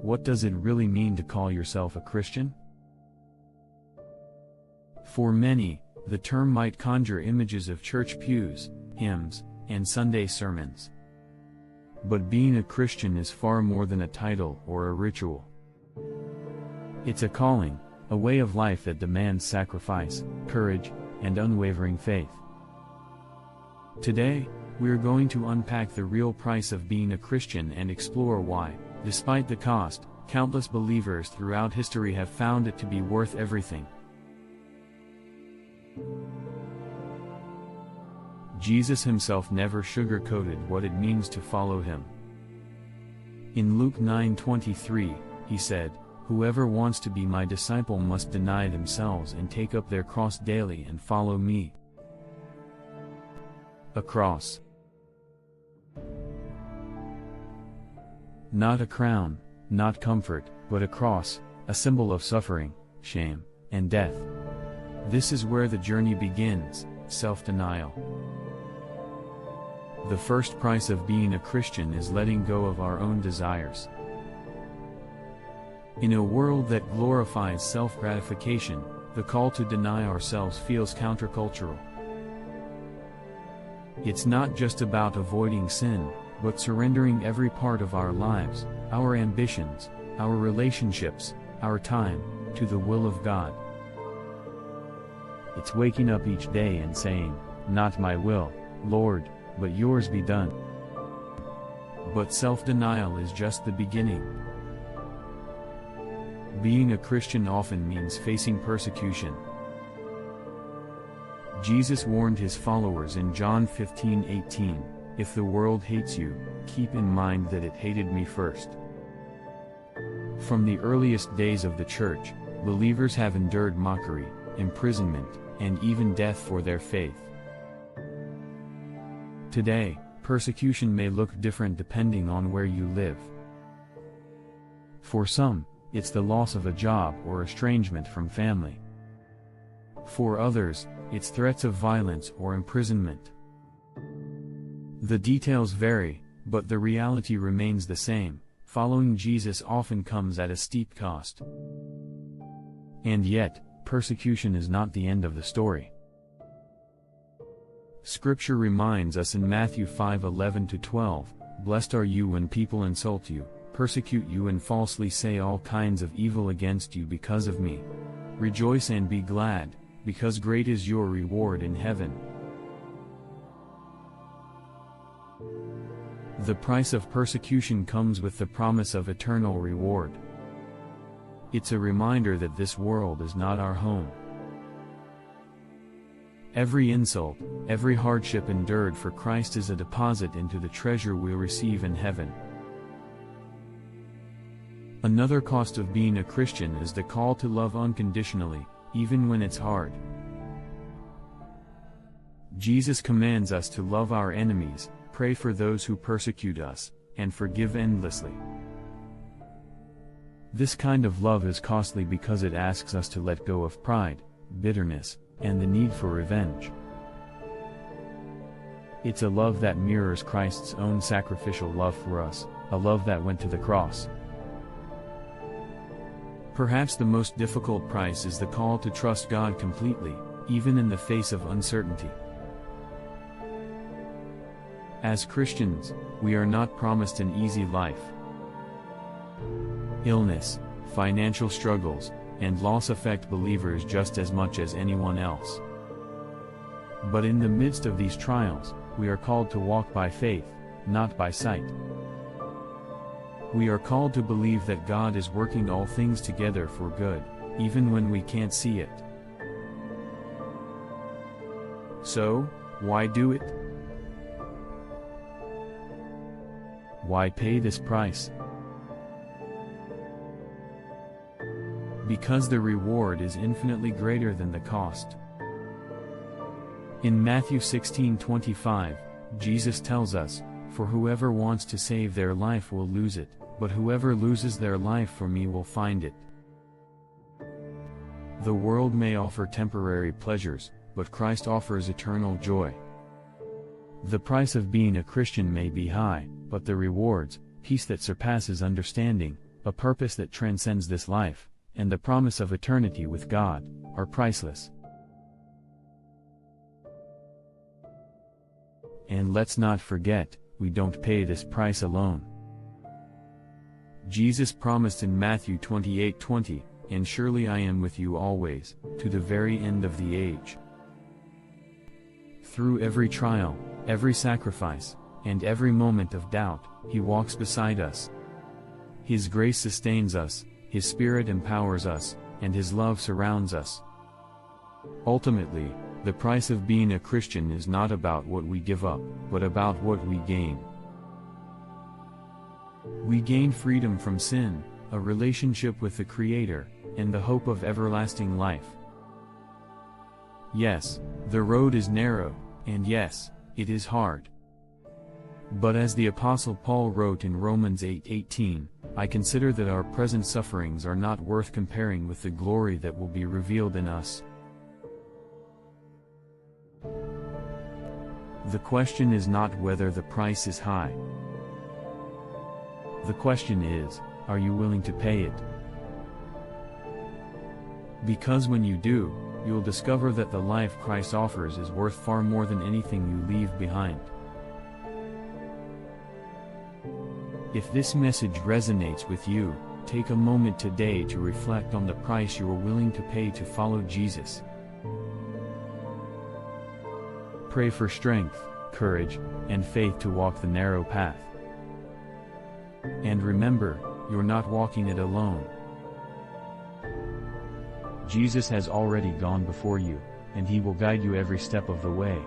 what does it really mean to call yourself a Christian? For many, the term might conjure images of church pews, hymns, and Sunday sermons. But being a Christian is far more than a title or a ritual. It's a calling, a way of life that demands sacrifice, courage, and unwavering faith. Today, we're going to unpack the real price of being a Christian and explore why, despite the cost, countless believers throughout history have found it to be worth everything. Jesus himself never sugarcoated what it means to follow him. In Luke 9:23, he said, "Whoever wants to be my disciple must deny themselves and take up their cross daily and follow me." A cross. Not a crown, not comfort, but a cross, a symbol of suffering, shame, and death. This is where the journey begins, self-denial. The first price of being a Christian is letting go of our own desires. In a world that glorifies self-gratification, the call to deny ourselves feels countercultural. It's not just about avoiding sin, but surrendering every part of our lives, our ambitions, our relationships, our time, to the will of God. It's waking up each day and saying, "Not my will, Lord, but yours be done." But self-denial is just the beginning. Being a Christian often means facing persecution. Jesus warned his followers in John 15:18, "If the world hates you, keep in mind that it hated me first." From the earliest days of the church, believers have endured mockery, imprisonment, and even death for their faith. Today, persecution may look different depending on where you live. For some, it's the loss of a job or estrangement from family. For others, it's threats of violence or imprisonment. The details vary, but the reality remains the same: following Jesus often comes at a steep cost. And yet, persecution is not the end of the story. Scripture reminds us in Matthew 5:11-12, "Blessed are you when people insult you, persecute you and falsely say all kinds of evil against you because of me. Rejoice and be glad, because great is your reward in heaven." The price of persecution comes with the promise of eternal reward. It's a reminder that this world is not our home. Every insult, every hardship endured for Christ is a deposit into the treasure we'll receive in heaven. Another cost of being a Christian is the call to love unconditionally, even when it's hard. Jesus commands us to love our enemies, pray for those who persecute us, and forgive endlessly. This kind of love is costly because it asks us to let go of pride, bitterness, and the need for revenge. It's a love that mirrors Christ's own sacrificial love for us, a love that went to the cross. Perhaps the most difficult price is the call to trust God completely, even in the face of uncertainty. As Christians, we are not promised an easy life. Illness, financial struggles, and loss affect believers just as much as anyone else. But in the midst of these trials, we are called to walk by faith, not by sight. We are called to believe that God is working all things together for good, even when we can't see it. So, why do it? Why pay this price? Because the reward is infinitely greater than the cost. In Matthew 16:25, Jesus tells us, "For whoever wants to save their life will lose it, but whoever loses their life for me will find it." The world may offer temporary pleasures, but Christ offers eternal joy. The price of being a Christian may be high, but the rewards, peace that surpasses understanding, a purpose that transcends this life, and the promise of eternity with God, are priceless. And let's not forget, we don't pay this price alone. Jesus promised in Matthew 28:20, "And surely I am with you always, to the very end of the age." Through every trial, every sacrifice, and every moment of doubt, He walks beside us. His grace sustains us, His Spirit empowers us, and His love surrounds us. Ultimately, the price of being a Christian is not about what we give up, but about what we gain. We gain freedom from sin, a relationship with the Creator, and the hope of everlasting life. Yes, the road is narrow, and yes, it is hard. But as the Apostle Paul wrote in Romans 8:18, "I consider that our present sufferings are not worth comparing with the glory that will be revealed in us." The question is not whether the price is high. The question is, are you willing to pay it? Because when you do, you'll discover that the life Christ offers is worth far more than anything you leave behind. If this message resonates with you, take a moment today to reflect on the price you are willing to pay to follow Jesus. Pray for strength, courage, and faith to walk the narrow path. And remember, you're not walking it alone. Jesus has already gone before you, and He will guide you every step of the way.